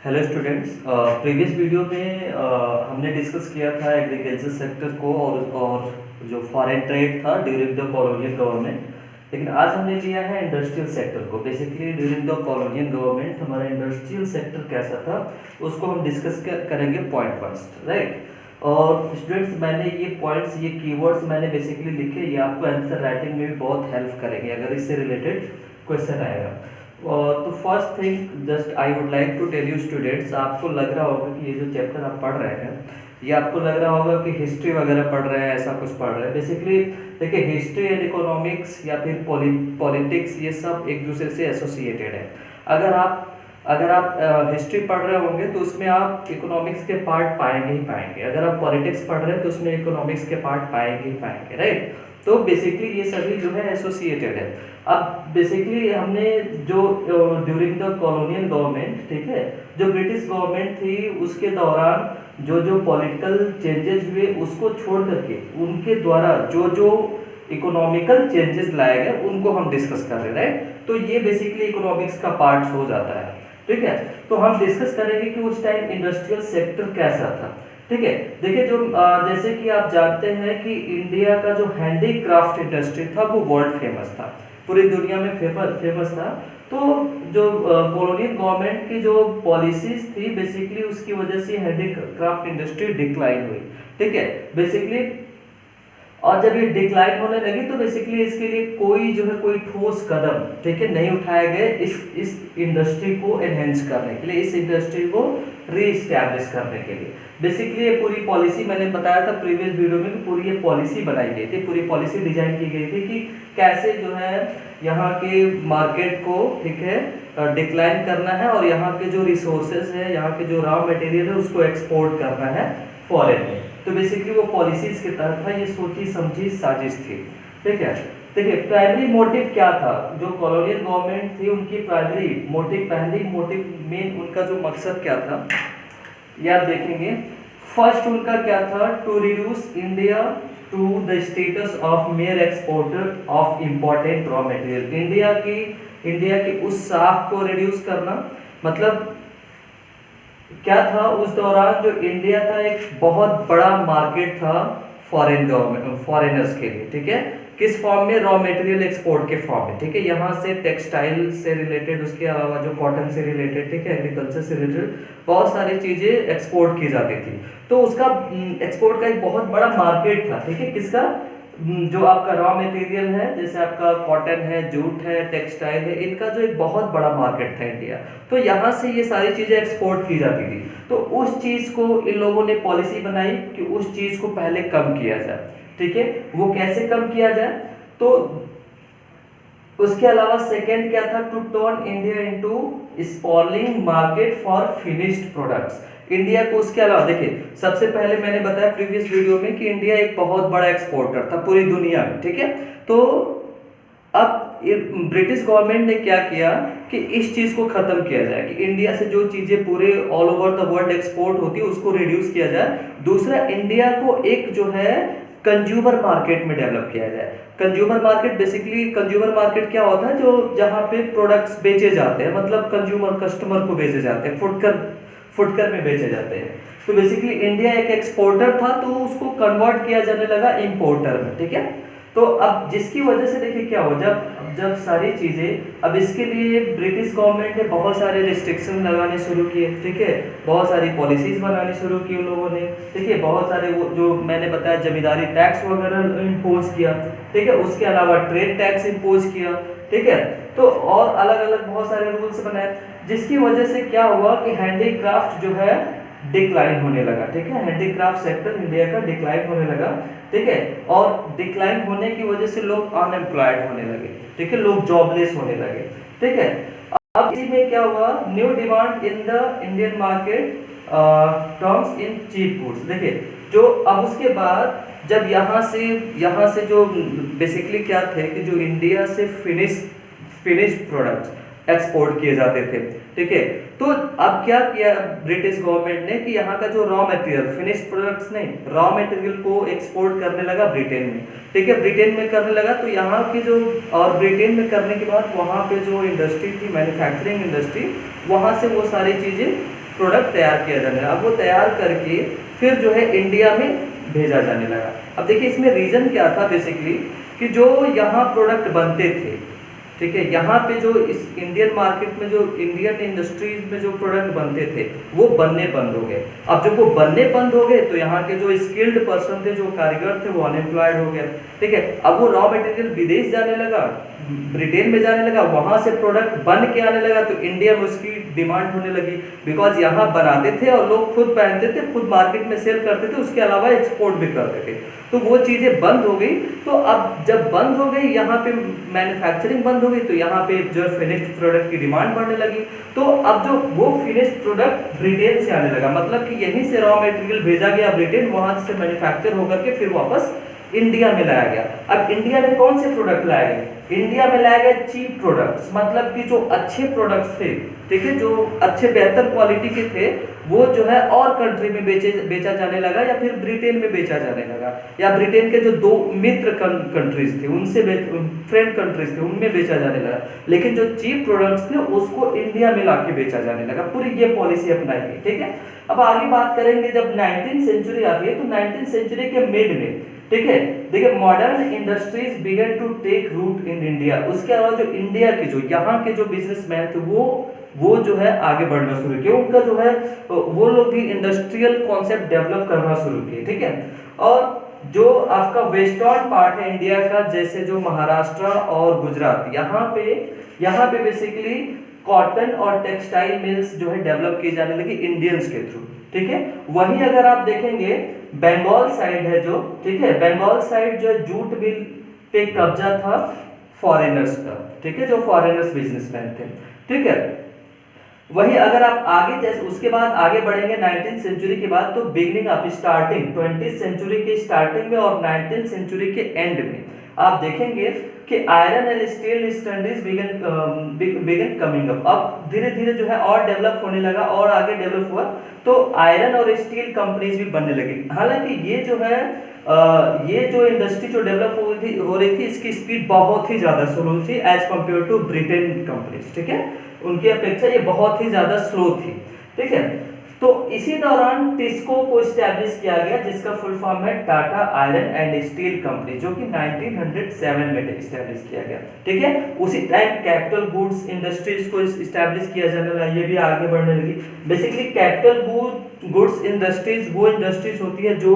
Hello students. Previous video में हमने discuss किया था एग्रीकल्चर सेक्टर को और जो फॉरेन ट्रेड था ड्यूरिंग द कॉलोनियल गवर्नमेंट। लेकिन आज हमने लिया है इंडस्ट्रियल सेक्टर को। Basically during the colonial government हमारा इंडस्ट्रियल सेक्टर कैसा था उसको हम डिस्कस करेंगे पॉइंट फर्स्ट, राइट। और स्टूडेंट्स मैंने ये पॉइंट्स, ये कीवर्ड्स मैंने बेसिकली लिखे, ये आपको आंसर राइटिंग में भी बहुत हेल्प करेंगे अगर इससे रिलेटेड क्वेश्चन आएगा। तो first thing just I would like to tell you students, आपको लग रहा होगा कि ये जो चैप्टर आप पढ़ रहे हैं ये आपको लग रहा होगा कि हिस्ट्री वगैरह पढ़ रहे हैं, ऐसा कुछ पढ़ रहे हैं। बेसिकली देखिए, हिस्ट्री एंड इकोनॉमिक्स या फिर पॉलिटिक्स ये सब एक दूसरे से एसोसिएटेड है। अगर आप हिस्ट्री पढ़ रहे होंगे तो उसमें आप इकोनॉमिक्स के पार्ट पाएंगे ही पाएंगे, अगर आप पॉलिटिक्स पढ़ रहे हैं तो उसमें इकोनॉमिक्स के पार्ट पाएंगे ही पाएंगे, राइट। तो बेसिकली ये सभी जो है एसोसिएटेड है। अब बेसिकली हमने जो ड्यूरिंग द कॉलोनियल गवर्नमेंट, ठीक है, जो ब्रिटिश गवर्नमेंट थी उसके दौरान जो जो पॉलिटिकल चेंजेस हुए उसको छोड़ करके उनके द्वारा जो जो इकोनॉमिकल चेंजेस लाए गए उनको हम डिस्कस कर रहे हैं, राइट। तो ये बेसिकली इकोनॉमिक्स का पार्ट हो जाता है, ठीक है। तो हम डिस्कस करेंगे कि उस टाइम इंडस्ट्रियल सेक्टर कैसा था, ठीक है। देखिए, जो जैसे कि आप जानते हैं कि इंडिया का जो हैंडीक्राफ्ट इंडस्ट्री था वो वर्ल्ड फेमस था, पूरी दुनिया में फेमस था। तो जो कॉलोनियल गवर्नमेंट की जो पॉलिसीज थी बेसिकली उसकी वजह से हैंडीक्राफ्ट इंडस्ट्री डिक्लाइन हुई, ठीक है, बेसिकली। और जब ये डिक्लाइन होने लगी तो बेसिकली इसके लिए कोई ठोस कदम, ठीक है, नहीं उठाए गए इस इंडस्ट्री को एनहेंस करने के लिए, इस इंडस्ट्री को रीस्टैब्लिश करने के लिए। बेसिकली ये पूरी पॉलिसी मैंने बताया था प्रीवियस वीडियो में कि पूरी ये पॉलिसी बनाई गई थी, पूरी पॉलिसी डिजाइन की गई थी कि कैसे जो है यहाँ के मार्केट को, ठीक है, डिक्लाइन करना है और यहाँ के जो रिसोर्सेज है, यहाँ के जो रॉ मटेरियल है उसको एक्सपोर्ट करना है फॉरेन में। तो बेसिकली वो पॉलिसीज के तहत था, ये सोची समझी साजिश थी, ठीक है। देखिए, प्राइमरी मोटिव क्या था, जो कॉलोनियल गवर्नमेंट थी उनकी पहली मोटिव मेन उनका जो मकसद क्या था ये आप देखेंगे। फर्स्ट उनका क्या था, to reduce India to the status of mere exporter of important raw material. India की उस साख को रिड्यूस करना, मतलब क्या था, उस दौरान जो इंडिया था एक बहुत बड़ा मार्केट था फॉरेनर्स के लिए, ठीक है, किस फॉर्म में, रॉ मटेरियल एक्सपोर्ट के फॉर्म में, ठीक है। यहाँ से टेक्सटाइल से रिलेटेड, उसके अलावा जो कॉटन से रिलेटेड, ठीक है, एग्रीकल्चर से रिलेटेड बहुत सारी चीजें एक्सपोर्ट की जाती थी। तो उसका एक्सपोर्ट का एक बहुत बड़ा मार्केट था, ठीक है, किसका, जो आपका रॉ मटेरियल है, जैसे आपका कॉटन है, जूट है, टेक्सटाइल है, इनका जो एक बहुत बड़ा मार्केट था इंडिया। तो यहाँ से ये सारी चीजें एक्सपोर्ट की जाती थी। तो उस चीज को इन लोगों ने पॉलिसी बनाई कि उस चीज को पहले कम किया जाए, ठीक है। वो कैसे कम किया जाए, तो उसके अलावा सेकंड क्या था, to turn India into spoiling market for finished products. India को, उसके अलावा देखिए, सबसे पहले मैंने बताया प्रीवियस वीडियो में कि इंडिया एक बहुत बड़ा एक्सपोर्टर था पूरी दुनिया में, ठीक है। तो अब ब्रिटिश गवर्नमेंट ने क्या किया कि इस चीज को खत्म किया जाए कि इंडिया से जो चीजें पूरे all over the world export होती है उसको रिड्यूस किया जाए। दूसरा, इंडिया को एक जो है कंज्यूमर मार्केट में डेवलप किया जाए। Consumer market, basically consumer market क्या होता है, जो जहाँ पे प्रोडक्ट्स बेचे जाते हैं, मतलब कंज्यूमर कस्टमर को बेचे जाते हैं, फुटकर में बेचे जाते हैं। तो बेसिकली इंडिया एक एक्सपोर्टर था तो उसको कन्वर्ट किया जाने लगा इंपोर्टर में, ठीक है। तो अब जिसकी वजह से देखिए क्या हो, जब सारी चीजें, अब इसके लिए ब्रिटिश गवर्नमेंट ने बहुत सारे रिस्ट्रिक्शन लगाने शुरू किए, ठीक है, बहुत सारी पॉलिसीज बनानी शुरू की उन लोगों ने, ठीक है, बहुत सारे वो जो मैंने बताया जमींदारी टैक्स वगैरह इम्पोज किया, ठीक है, उसके अलावा ट्रेड टैक्स इम्पोज किया, ठीक है। तो और अलग अलग बहुत सारे रूल्स बनाए, जिसकी वजह से क्या हुआ कि हैंडीक्राफ्ट जो है डिक्लाइन होने लगा, ठीक है, हैंडीक्राफ्ट सेक्टर इंडिया का डिक्लाइन होने लगा, ठीक है। और डिक्लाइन होने की वजह से लोग अनएम्प्लॉयड होने लगे, ठीक है, लोग जॉबलेस होने लगे, ठीक है। अब इसी में क्या हुआ, new demand in the Indian market terms in cheap goods. देखिए, जो अब उसके बाद जब यहाँ से जो बेसिकली क्या थे कि जो इंडिया से फिनिश्ड प्रोडक्ट्स एक्सपोर्ट किए जाते थे, ठीक है। तो अब क्या किया ब्रिटिश गवर्नमेंट ने कि यहाँ का जो रॉ मटेरियल, फिनिश्ड प्रोडक्ट्स नहीं, रॉ मटेरियल को एक्सपोर्ट करने लगा ब्रिटेन में, ठीक है, ब्रिटेन में करने लगा। तो यहाँ की जो, और ब्रिटेन में करने के बाद वहाँ पे जो इंडस्ट्री थी, मैन्युफैक्चरिंग इंडस्ट्री, वहाँ से वो सारी चीज़ें प्रोडक्ट तैयार किया जाने लगा। अब वो तैयार करके फिर जो है इंडिया में भेजा जाने लगा। अब देखिए इसमें रीज़न क्या था बेसिकली, कि जो यहाँ प्रोडक्ट बनते थे, ठीक है, यहाँ पे जो इस इंडियन मार्केट में जो इंडियन इंडस्ट्रीज में जो प्रोडक्ट बनते थे वो बनने बंद हो गए। अब जब वो बनने बंद हो गए तो यहाँ के जो स्किल्ड पर्सन थे, जो कारीगर थे, वो अनएम्प्लॉयड हो गए, ठीक है। अब वो रॉ मटेरियल विदेश जाने लगा, ब्रिटेन में जाने लगा, वहाँ से प्रोडक्ट बन के आने लगा, तो इंडिया में उसकी डिमांड होने लगी, बिकॉज यहाँ बनाते थे और लोग खुद पहनते थे, खुद मार्केट में सेल करते थे, उसके अलावा एक्सपोर्ट भी करते थे। तो वो चीज़ें बंद हो गई। तो अब जब बंद हो गई, यहाँ पे मैन्युफैक्चरिंग बंद हो गई, तो यहाँ पे जो फिनिश्ड प्रोडक्ट की डिमांड बढ़ने लगी। तो अब जो वो फिनिश्ड प्रोडक्ट ब्रिटेन से आने लगा, मतलब कि यहीं से रॉ मटेरियल भेजा गया ब्रिटेन, वहाँ से मैन्युफैक्चर होकर के फिर वापस इंडिया में लाया गया। अब इंडिया में कौन से प्रोडक्ट लाए गए? इंडिया में लाए गए चीप प्रोडक्ट्स, मतलब कि जो अच्छे प्रोडक्ट्स थे, ठीक है, जो अच्छे बेहतर क्वालिटी के थे, वो जो है और कंट्री में बेचा जाने लगा, या फिर ब्रिटेन में बेचा जाने लगा, या ब्रिटेन के जो दो मित्र कंट्रीज थे उनसे, फ्रेंड कंट्रीज थे, उनमें बेचा जाने लगा। लेकिन जो चीप प्रोडक्ट्स थे उसको इंडिया में लाके बेचा जाने लगा। पूरी ये पॉलिसी अपनाई गई, ठीक है। अब आगे बात करेंगे, जब 19th सेंचुरी आ गई, तो 19th सेंचुरी के मिड में, ठीक है, देखिए modern industries began to take root in India. उसके अलावा जो इंडिया के, जो यहाँ के जो बिजनेसमैन थे, वो जो है आगे बढ़ना शुरू किया। उनका जो है वो लोग भी इंडस्ट्रियल कॉन्सेप्ट डेवलप करना शुरू किए, ठीक है। और जो आपका वेस्टर्न पार्ट है इंडिया का, जैसे जो महाराष्ट्र और गुजरात, यहाँ पे बेसिकली कॉटन और टेक्सटाइल मिल्स जो है डेवलप की जाने लगी इंडियंस के थ्रू, ठीक है। वहीं अगर आप देखेंगे बंगाल साइड है जो, ठीक है, बंगाल साइड जो जूट मिल पे कब्जा था फॉरेनर्स का, ठीक है, जो फॉरेनर्स बिजनेसमैन थे, ठीक है। वही अगर आप आगे, जैसे उसके बाद आगे बढ़ेंगे 19th सेंचुरी के बाद, तो beginning of starting 20th century के स्टार्टिंग में और 19th सेंचुरी के एंड में आप देखेंगे कि iron and steel industries began coming up. अब धीरे धीरे जो है और डेवलप होने लगा, और आगे डेवलप हुआ, तो आयरन और स्टील कंपनीज भी बनने लगी। हालांकि ये जो है ये जो इंडस्ट्री जो डेवलप हो रही थी, इसकी स्पीड बहुत ही ज़्यादा स्लो थी as compare to Britain companies, ठीक है, उनकी अपेक्षा ये बहुत ही ज़्यादा स्लो थी, ठीक है। तो इसी दौरान टिस्को को स्टैब्लिश किया गया, जिसका फुल फॉर्म है Tata iron and steel company, जो कि 1907 में स्टैब्लिश किया गया, ठीक है। उसी टाइम कैपिटल गुड्स इंडस्ट्रीज को स्टैब्लिश किया जाने लगा, ये भी आगे बढ़ने लगी। बेसिकली कैपिटल गुड्स इंडस्ट्रीज वो इंडस्ट्रीज होती है जो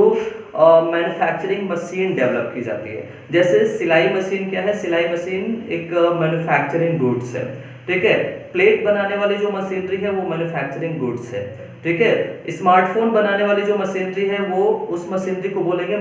मैन्युफैक्चरिंग मशीन डेवलप की जाती है। जैसे सिलाई मशीन क्या है? सिलाई मशीन एक मैन्युफैक्चरिंग गुड्स है, ठीक है। प्लेट बनाने वाली जो मशीनरी है वो मैन्युफैक्चरिंग गुड्स है, ठीक है। स्मार्टफोन बनाने वाली जो मशीनरी है वो, उस मशीनरी को बोलेंगे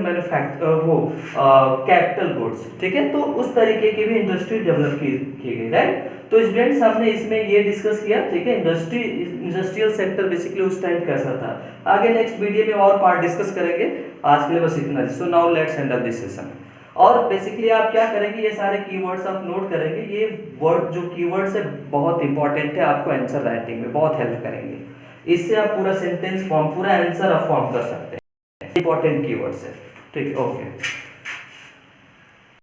कैपिटल गुड्स, ठीक है। तो उस तरीके की भी इंडस्ट्री डेवलप की गई, राइट। तो स्टूडेंट्स हमने इसमें ये डिस्कस किया, ठीक है, इंडस्ट्रियल सेक्टर बेसिकली उस टाइम कैसा था। आगे नेक्स्ट वीडियो में और पार्ट डिस्कस करेंगे। आज के लिए बस इतना। So now let's end up this session. और बेसिकली आप क्या करेंगे, ये सारे कीवर्ड्स आप नोट करेंगे। ये वर्ड जो कीवर्ड्स है बहुत इंपॉर्टेंट है, आपको आंसर राइटिंग में बहुत हेल्प करेंगे। इससे आप पूरा सेंटेंस फॉर्म, पूरा आंसर आप फॉर्म कर सकते हैं। इंपॉर्टेंट कीवर्ड्स है, ठीक है, ओके।